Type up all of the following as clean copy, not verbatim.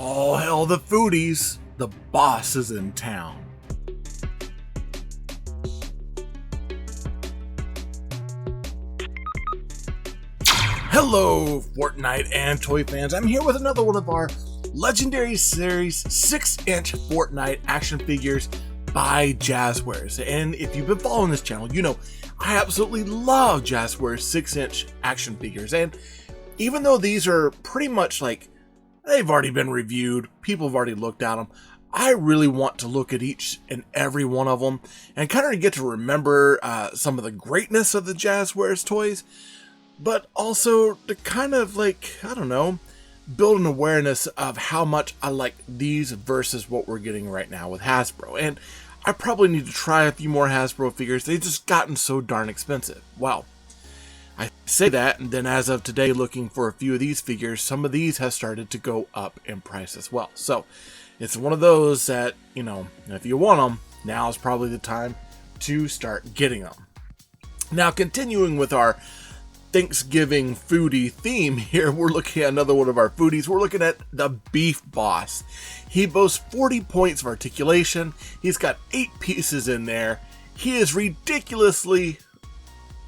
All hail the foodies, the boss is in town. Hello, Fortnite and toy fans. I'm here with another one of our Legendary Series 6-inch Fortnite action figures by Jazwares. And if you've been following this channel, you know I absolutely love Jazwares 6-inch action figures. And even though these are pretty much like, they've already been reviewed, people have already looked at them, I really want to look at each and every one of them and kind of get to remember some of the greatness of the Jazwares toys, but also to kind of like, I don't know, build an awareness of how much I like these versus what we're getting right now with Hasbro. And I probably need to try a few more Hasbro figures. They've just gotten so darn expensive. Well, I say that, and then as of today, looking for a few of these figures, some of these have started to go up in price as well. So it's one of those that, you know, if you want them, now is probably the time to start getting them. Now, continuing with our Thanksgiving foodie theme here, we're looking at another one of our foodies. We're looking at the Beef Boss. He boasts 40 points of articulation. He's got 8 pieces in there. He is ridiculously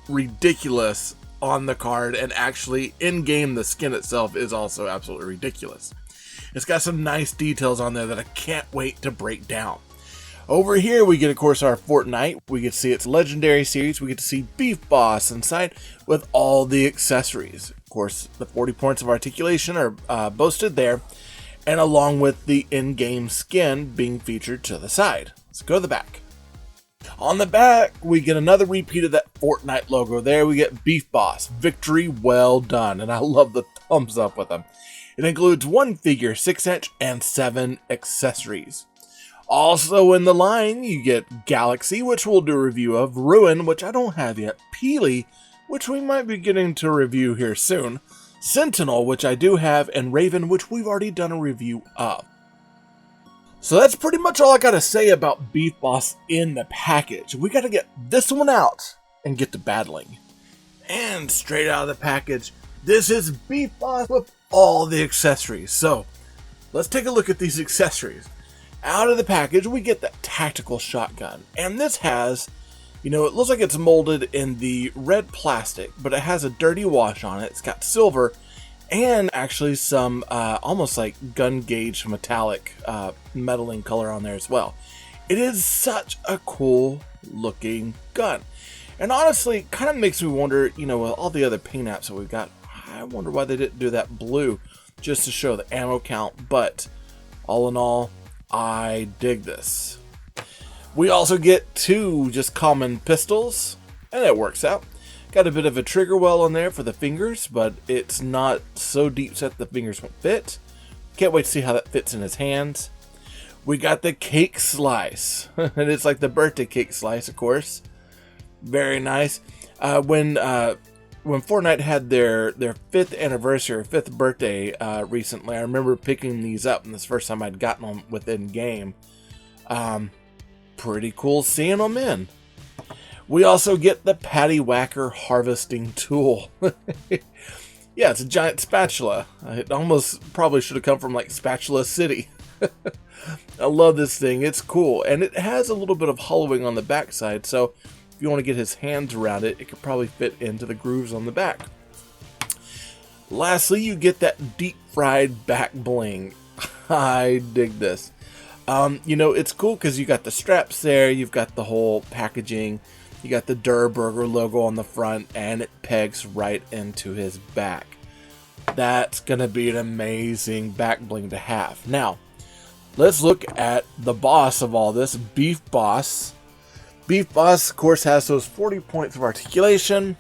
ridiculous on the card, and actually in game the skin itself is also absolutely ridiculous. It's got some nice details on there that I can't wait to break down. Over here we get, of course, our Fortnite. We get to see its Legendary Series. We get to see Beef Boss inside with all the accessories. Of course, the 40 points of articulation are boasted there, and along with the in-game skin being featured to the side. Let's go to the back. On the back, we get another repeat of that Fortnite logo there. We get Beef Boss, victory well done, and I love the thumbs up with them. It includes 1 figure, 6-inch, and 7 accessories. Also in the line, you get Galaxy, which we'll do a review of, Ruin, which I don't have yet, Peely, which we might be getting to review here soon, Sentinel, which I do have, and Raven, which we've already done a review of. So that's pretty much all I gotta say about Beef Boss in the package. We gotta get this one out and get to battling. And straight out of the package, this is Beef Boss with all the accessories. So let's take a look at these accessories. Out of the package, we get that tactical shotgun. And this has, you know, it looks like it's molded in the red plastic, but it has a dirty wash on it. It's got silver and actually some almost like gun gauge metallic metaling color on there as well. It is such a cool looking gun. And honestly, kind of makes me wonder, you know, with all the other paint apps that we've got, I wonder why they didn't do that blue just to show the ammo count. But all in all, I dig this. We also get 2 just common pistols, and it works out. Got a bit of a trigger well on there for the fingers, but it's not so deep set the fingers won't fit. Can't wait to see how that fits in his hands. We got the cake slice, and it's like the birthday cake slice, of course. Very nice. When Fortnite had their 5th anniversary or 5th birthday recently, I remember picking these up, and this first time I'd gotten them within game. Pretty cool seeing them in. We also get the Patty Whacker harvesting tool. Yeah, it's a giant spatula. It almost probably should have come from like Spatula City. I love this thing. It's cool, and it has a little bit of hollowing on the backside, so if you want to get his hands around it, it could probably fit into the grooves on the back. Lastly, you get that deep fried back bling. I dig this. You know, it's cool because you got the straps there, you've got the whole packaging, you got the Drr Burger logo on the front, and it pegs right into his back. That's gonna be an amazing back bling to have. Now, let's look at the boss of all this, Beef Boss. Beef Boss, of course, has those 40 points of articulation.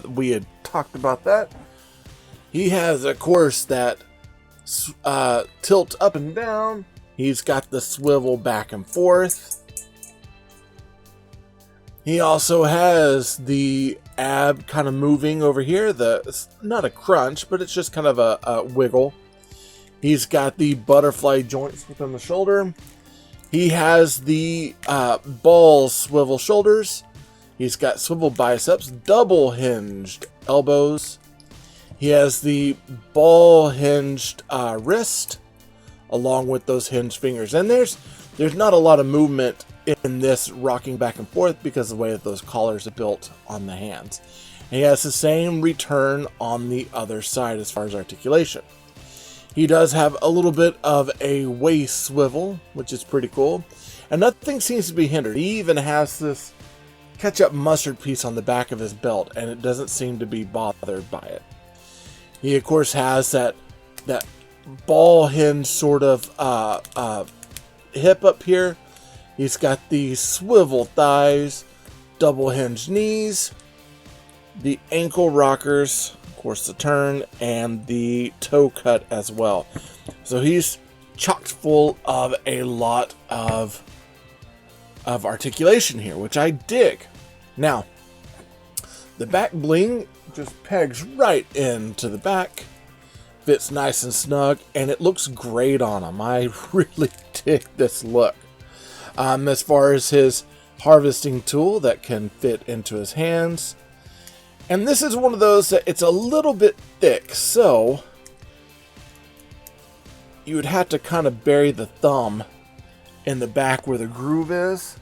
We had talked about that. He has, of course, that tilt up and down. He's got the swivel back and forth. He also has the ab kind of moving over here. It's not a crunch, but it's just kind of a wiggle. He's got the butterfly joints within the shoulder. He has the ball swivel shoulders. He's got swivel biceps, double hinged elbows. He has the ball hinged wrist, along with those hinged fingers. And there's not a lot of movement in this rocking back and forth because of the way that those collars are built on the hands. And he has the same return on the other side as far as articulation. He does have a little bit of a waist swivel, which is pretty cool. And nothing seems to be hindered. He even has this ketchup mustard piece on the back of his belt, and it doesn't seem to be bothered by it. He, of course, has that ball hinge sort of hip up here. He's got the swivel thighs, double hinge knees, the ankle rockers, of course the turn, and the toe cut as well. So he's chocked full of a lot of articulation here, which I dig. Now, the back bling just pegs right into the back, fits nice and snug, and it looks great on him. I really dig this look. As far as his harvesting tool that can fit into his hands. And this is one of those that it's a little bit thick, so you would have to kind of bury the thumb in the back where the groove is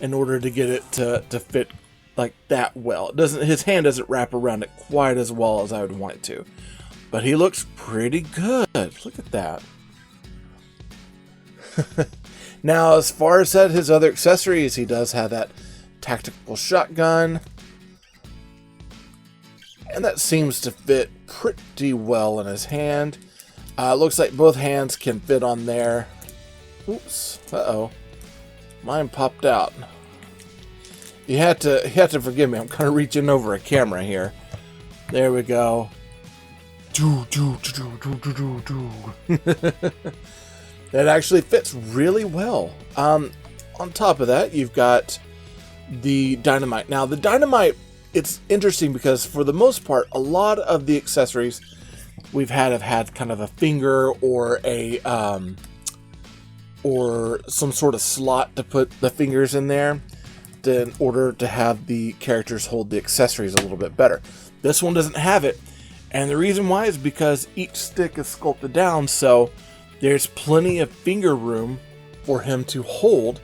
in order to get it to fit like that well. His hand doesn't wrap around it quite as well as I would want it to. But he looks pretty good. Look at that. Now, as far as his other accessories, he does have that tactical shotgun. And that seems to fit pretty well in his hand. Looks like both hands can fit on there. Oops. Uh-oh. Mine popped out. You had to forgive me. I'm kind of reaching over a camera here. There we go. That actually fits really well. On top of that, you've got the dynamite. Now, the dynamite, it's interesting because for the most part, a lot of the accessories we've have had kind of a finger or a or some sort of slot to put the fingers in there in order to have the characters hold the accessories a little bit better. This one doesn't have it, and the reason why is because each stick is sculpted down, so there's plenty of finger room for him to hold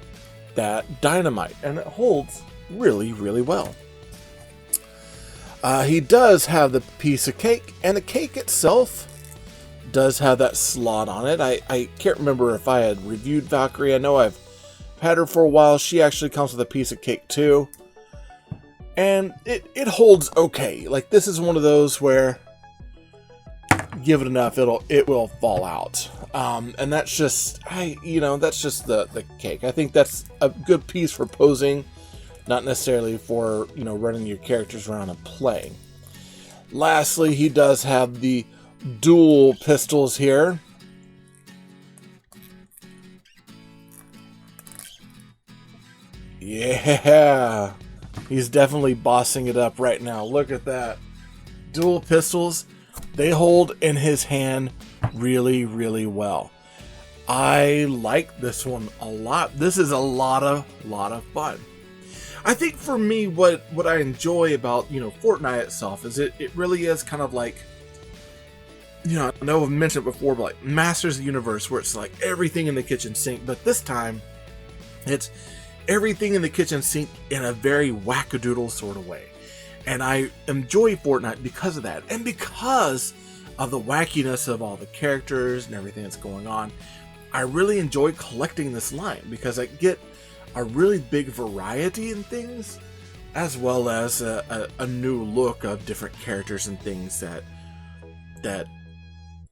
that dynamite, and it holds really, really well. He does have the piece of cake, and the cake itself does have that slot on it. I can't remember if I had reviewed Valkyrie. I know I've had her for a while. She actually comes with a piece of cake too. And it holds okay. Like, this is one of those where give it enough, it will fall out. And that's just that's just the cake. I think that's a good piece for posing, not necessarily for, running your characters around and playing. Lastly, he does have the dual pistols here. Yeah, he's definitely bossing it up right now. Look at that. Dual pistols, they hold in his hand really, really well. I like this one a lot. This is a lot of fun. I think for me, what I enjoy about, Fortnite itself is it really is kind of like, I know I've mentioned it before, but like Masters of the Universe, where it's like everything in the kitchen sink, but this time it's everything in the kitchen sink in a very wackadoodle sort of way. And I enjoy Fortnite because of that, and because of the wackiness of all the characters and everything that's going on. I really enjoy collecting this line because I get a really big variety in things, as well as a new look of different characters and things that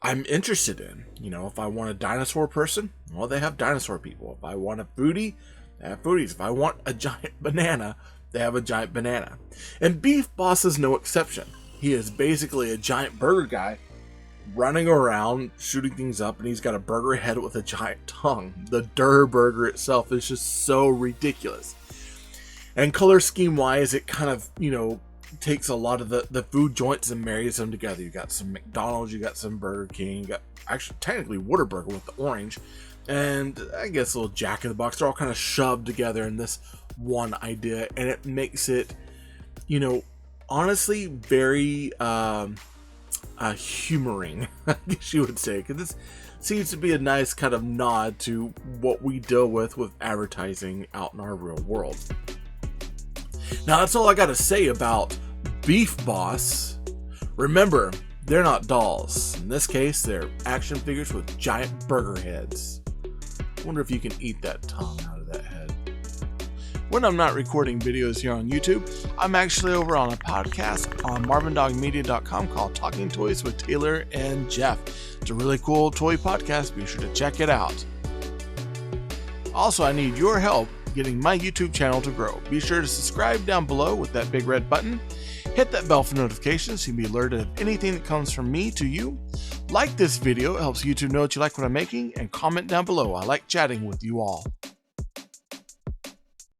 I'm interested in. If I want a dinosaur person, well, they have dinosaur people. If I want a foodie, they have foodies. If I want a giant banana, they have a giant banana. And Beef Boss is no exception. He is basically a giant burger guy running around, shooting things up, and he's got a burger head with a giant tongue. The Drr Burger itself is just so ridiculous. And color scheme wise, it kind of, takes a lot of the food joints and marries them together. You got some McDonald's, you got some Burger King, you got actually technically Whataburger with the orange, and I guess a little Jack in the Box. They're all kind of shoved together in this one idea, and it makes it, honestly very humoring, I guess you would say, because seems to be a nice kind of nod to what we deal with advertising out in our real world. Now that's all I gotta say about Beef Boss. Remember, they're not dolls. In this case, they're action figures with giant burger heads. I wonder if you can eat that tongue out of that head. When I'm not recording videos here on YouTube, I'm actually over on a podcast on marvindogmedia.com called Talking Toys with Taylor and Jeff. It's a really cool toy podcast. Be sure to check it out. Also, I need your help getting my YouTube channel to grow. Be sure to subscribe down below with that big red button. Hit that bell for notifications so you can be alerted of anything that comes from me to you. Like this video, it helps YouTube know that you like what I'm making, and comment down below. I like chatting with you all.